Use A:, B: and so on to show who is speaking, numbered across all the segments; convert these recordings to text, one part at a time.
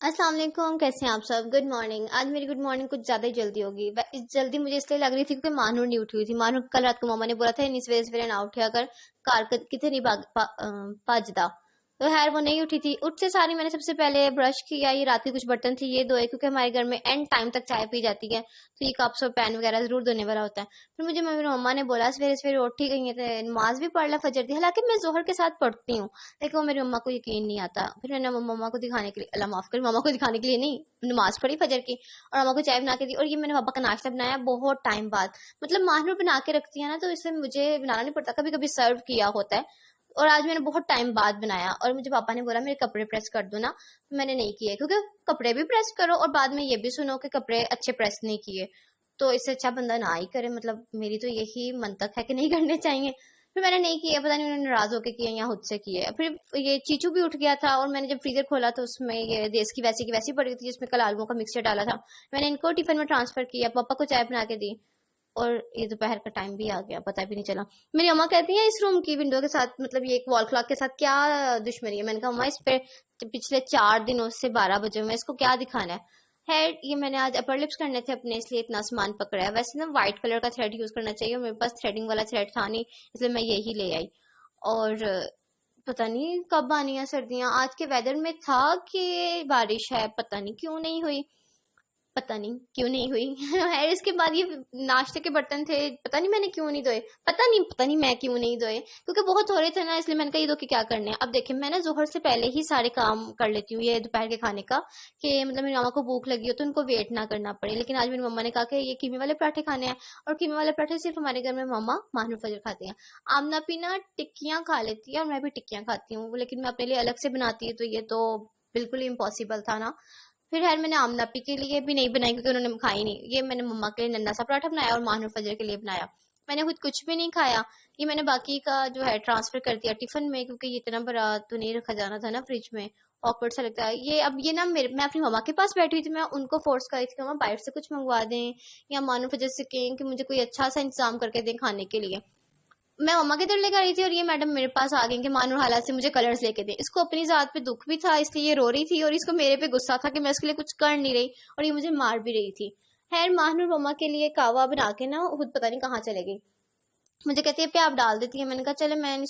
A: अस्सलाम वालेकुम, कैसे हैं आप सब। Good morning. आज मेरी गुड मॉर्निंग कुछ ज़्यादा ही जल्दी होगी। जल्दी मुझे इसलिए लग रही थी क्योंकि मानूर नहीं उठी हुई थी। मानूर कल रात को मामा ने बोला था इन्नी सवेरे सवेरे ना उठा कर, कार कितने नहीं भजदा। तो खैर वो नहीं उठी थी। उठते सारी मैंने सबसे पहले ब्रश किया, ये रात के कुछ बर्तन थे ये धोए, क्योंकि हमारे घर में एंड टाइम तक चाय पी जाती है तो ये कप्स और पैन वगैरह जरूर धोने वाला होता है। फिर मुझे मेरी मम्मा ने बोला सवेरे सवेरे उठी गई है तो नमाज भी पढ़ ला फजर दी। हालांकि मैं जोहर के साथ पढ़ती हूँ लेकिन वो मेरी मम्मा को यकीन नहीं आता। फिर मैंने मम्मा को दिखाने के लिए, अल्लाह माफ करे, मम्मा को दिखाने के लिए नहीं, नमाज पढ़ी फजर की और मम्मा को चाय बना के दी। और ये मैंने पापा का नाश्ता बनाया बहुत टाइम बाद। मतलब माहिर बना के रखती है ना तो इसलिए मुझे बनाना नहीं पड़ता, कभी कभी सर्व किया होता है। और आज मैंने बहुत टाइम बाद बनाया और मुझे पापा ने बोला मेरे कपड़े प्रेस कर दो ना, तो मैंने नहीं किए, क्योंकि कपड़े भी प्रेस करो और बाद में ये भी सुनो कि कपड़े अच्छे प्रेस नहीं किए, तो इससे अच्छा बंदा ना ही करे। मतलब मेरी तो यही मंतक है कि नहीं करने चाहिए। फिर मैंने नहीं किया, पता नहीं उन्होंने नाराज होकर किए या खुद से किए। फिर ये चीचू भी उठ गया था और मैंने जब फ्रीजर खोला तो उसमें ये देश की वैसी पड़ी थी जिसमें कल आलूओं का मिक्सचर डाला था। मैंने इनको टिफिन में ट्रांसफर किया, पापा को चाय बना के दी और ये दोपहर का टाइम भी आ गया, पता भी नहीं चला। मेरी अम्मा कहती है इस रूम की विंडो के साथ, मतलब ये एक वॉल क्लॉक के साथ क्या दुश्मनी है। मैंने कहा अम्मा इस पे पिछले 4 दिनों से 12 बजे हुए, इसको क्या दिखाना है। ये मैंने आज अपर लिप्स करने थे अपने, इसलिए इतना सामान पकड़ा है। वैसे ना व्हाइट कलर का थ्रेड यूज करना चाहिए, मेरे पास थ्रेडिंग वाला थ्रेड था नहीं, इसलिए मैं यही ले आई। और पता नहीं कब आनी है सर्दियां। आज के वेदर में था कि बारिश है, पता नहीं क्यों नहीं हुई, पता नहीं क्यों नहीं हुई। है इसके बाद ये नाश्ते के बर्तन थे, पता नहीं मैंने क्यों नहीं धोए, पता नहीं मैं क्यों नहीं धोए, क्योंकि बहुत हो रहे थे ना, इसलिए मैंने कहा ये धो के क्या करने हैं। अब देखिए मैं ना जोहर से पहले ही सारे काम कर लेती हूँ ये दोपहर के खाने का, कि मतलब मेरी मामा को भूख लगी हो तो उनको वेट ना करना पड़े। लेकिन आज मेरी मम्मा ने कहा कि ये कीमे वाले पराठे खाने हैं, और कीमे वाले पराठे सिर्फ हमारे घर में मामा माहनू फजर खाते हैं। आमना पीना टिक्कियां खा लेती है और मैं भी टिक्कियां खाती हूँ, लेकिन मैं अपने लिए अलग से बनाती हूँ तो ये तो बिल्कुल इम्पॉसिबल था ना। फिर खैर मैंने आमनापी के लिए भी नहीं बनाई क्योंकि उन्होंने खाई नहीं। ये मैंने मम्मा के लिए नन्ना सा पराठा बनाया और माहनूर फजर के लिए बनाया। मैंने खुद कुछ भी नहीं खाया। ये मैंने बाकी का जो है ट्रांसफर कर दिया टिफिन में, क्योंकि ये इतना बड़ा तो नहीं रखा जाना था ना फ्रिज में, ऑकवर्ड सा लगता है। ये अब ये ना मैं अपनी मम्मा के पास बैठी हुई थी, मैं उनको फोर्स कर रही थी कि मम्मा बाहर से कुछ मंगवा दें या मानूर फजर से कहें कि मुझे कोई अच्छा सा इंतजाम करके दें खाने के लिए। मैं मम्मा की तरफ लेकर आई थी और ये मैडम मेरे पास आ गई कि मानूर हालात से मुझे कलर्स लेके दे। इसको अपनी जात पे दुख भी था इसलिए ये रो रही थी, और इसको मेरे पे गुस्सा था कि मैं उसके लिए कुछ कर नहीं रही और ये मुझे मार भी रही थी। खैर माहनूर मम्मा के लिए कावा बना के ना खुद पता नहीं कहाँ चले गई। मुझे कहती है प्याज डाल देती है। मैंने कहा चले, मैंने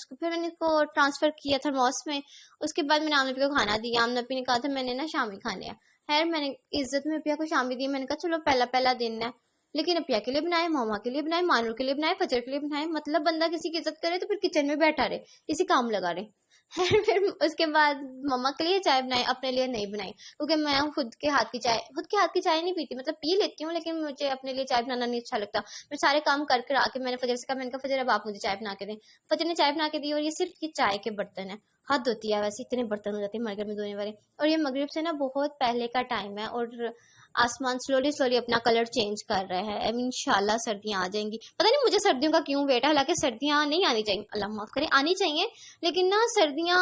A: इसको ट्रांसफर किया थर्मोस में। उसके बाद मैंने आमनपी को खाना दिया। आमनपी ने कहा था मैंने ना शामी खाने हैं। खैर मैंने इज्जत में पिया को शामी दी। मैंने कहा चलो पहला पहला दिन है, लेकिन अपिया के लिए बनाए, मामा के लिए बनाए, मानूर के लिए बनाए, फजर के लिए बनाए। मतलब बंदा किसी की इज्जत करे तो फिर किचन में बैठा रहे, किसी काम लगा रहे। फिर उसके बाद मम्मा के लिए चाय बनाई, अपने लिए नहीं बनाई, क्योंकि मैं खुद के हाथ की चाय नहीं पीती। मतलब पी लेती हूँ लेकिन मुझे अपने लिए चाय बनाना नहीं अच्छा लगता। मैं सारे काम करके आके मैंने फजर से कहा, मैंने कहा फजर अब आप मुझे चाय बना के दें। फजर ने चाय बना के दी और ये सिर्फ ये चाय के बर्तन है। हद होती है वैसे, इतने बर्तन हो जाते हैं मरगर में धोने वाले। और ये मगरिब से ना बहुत पहले का टाइम है और आसमान स्लोली स्लोली अपना कलर चेंज कर रहा है। अब इंशाल्लाह सर्दियां आ जाएंगी। पता नहीं मुझे सर्दियों का क्यों वेट है, हालांकि सर्दियां नहीं आनी चाहिए, अल्लाह माफ करे, आनी चाहिए, लेकिन ना सर्दियां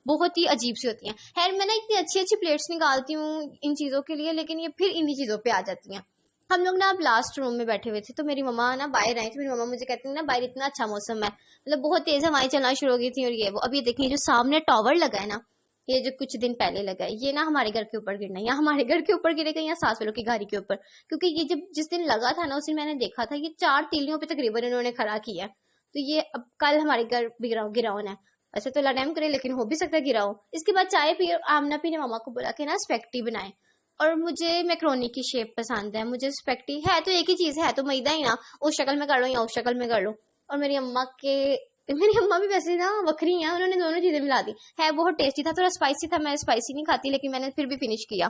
A: बहुत ही अजीब सी होती हैं। खैर मैं ना इतनी अच्छी अच्छी प्लेट्स निकालती हूँ इन चीजों के लिए, लेकिन ये फिर इन्हीं चीजों पे आ जाती हैं। हम लोग ना अब लास्ट रूम में बैठे हुए थे तो मेरी मम्मा ना बाहर आई थी। मेरी मम्मा मुझे कहती है ना बाहर इतना अच्छा मौसम है, मतलब बहुत तेज हवाएं चलना शुरू हो गई थी। और ये वो अभी देखिए जो सामने टावर लगा है ना, ये जो कुछ दिन पहले लगा है, ये ना हमारे घर के ऊपर गिरना है, या हमारे घर के ऊपर गिरेगा या सास वालों की गाड़ी के ऊपर। क्योंकि ये जब जिस दिन लगा था ना उस दिन मैंने देखा था ये 4 तीलियों पे तकरीबन इन्होंने खड़ा किया है। तो ये अब कल हमारे घर गिरावन है। वैसे तो अल्लाह करे, लेकिन हो भी सकता है गिराओ। इसके बाद चाय पी, आमना पी ने मामा को बोला कि ना स्पेगेटी बनाए, और मुझे मैक्रोनी की शेप पसंद है। मुझे स्पेगेटी है तो एक ही चीज है तो मैदा ही ना, उस शक्ल में कर लो या उस शक्ल में कर लो। और मेरी अम्मा भी वैसे ना वक्री हैं, उन्होंने दोनों चीजें मिला दी। है बहुत टेस्टी था, थोड़ा स्पाइसी था, मैं स्पाइसी नहीं खाती लेकिन मैंने फिर भी फिनिश किया।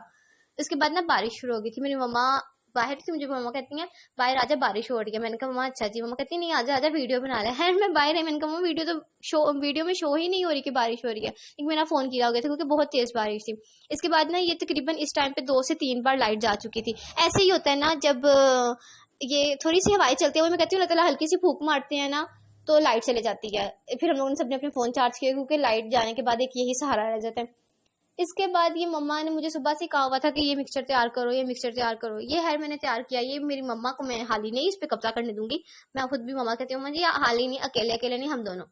A: उसके बाद ना बारिश शुरू हो गई थी। मेरी मम्मा बाहर थी, मुझे मम्मा कहती हैं बाहर आजा बारिश हो रही है। मैंने कहा मम्मा अच्छा जी। मम्मा कहती है नहीं आजा आजा वीडियो बना ले। है मैं बाहर है, मैंने कहा वीडियो तो वीडियो में शो ही नहीं हो रही कि बारिश हो रही है, लेकिन मेरा फोन किया हो गया था क्योंकि बहुत तेज बारिश थी। इसके बाद ना ये तकरीबन इस टाइम पे 2 से 3 बार लाइट जा चुकी थी। ऐसे ही होता है ना जब ये थोड़ी सी हवाएं चलती है, वो मैं कहती हूँ अल्लाह ताला हल्की सी फूंक मारते हैं ना तो लाइट चले जाती है। फिर हम लोगों ने सबने अपने फोन चार्ज किए क्योंकि लाइट जाने के बाद एक यही सहारा रह जाता है। इसके बाद ये मम्मा ने मुझे सुबह से कहा हुआ था कि ये मिक्सचर तैयार करो, ये मिक्सचर तैयार करो। ये है मैंने तैयार किया। ये मेरी मम्मा को मैं हाल ही नहीं इस पे कब्जा करने दूंगी। मैं खुद भी मम्मा कहती हूँ मुझे हाल ही नहीं, अकेले अकेले नहीं, हम दोनों।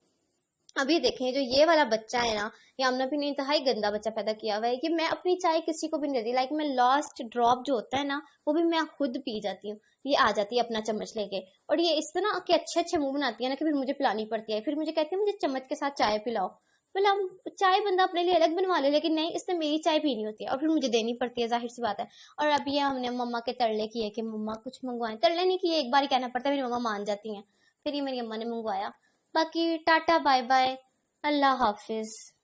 A: اب یہ دیکھیں جو یہ والا بچہ ہے نا، یہ آمنہ بھی نے انتہائی گندا بچہ پیدا کیا ہوا ہے کہ میں اپنی چائے کسی کو بھی نہیں دیتی، لائک میں لاسٹ ڈراپ جو ہوتا ہے نا وہ بھی میں خود پی جاتی ہوں، یہ آ جاتی ہے اپنا چمچ لے کے، اور یہ اس طرح کہ اچھے اچھے منہ بناتی ہے نا کہ پھر مجھے پلانی پڑتی ہے، پھر مجھے کہتی ہے مجھے چمچ کے ساتھ چائے پلاؤ، مطلب چائے بندہ اپنے لیے الگ بنوا لے، لیکن نہیں، اس نے میری چائے پینی ہوتی ہے اور پھر مجھے دینی پڑتی ہے، ظاہر سی بات ہے۔ اور اب یہ ہم نے مما کے ترلے کیے کہ مما کچھ منگوائیں، ترلے نہیں کیے، ایک بار ہی کہنا پڑتا ہے، میری مما مان جاتی ہیں، پھر یہ میری اما نے منگوایا۔ باقی ٹاٹا بائے بائے، اللہ حافظ۔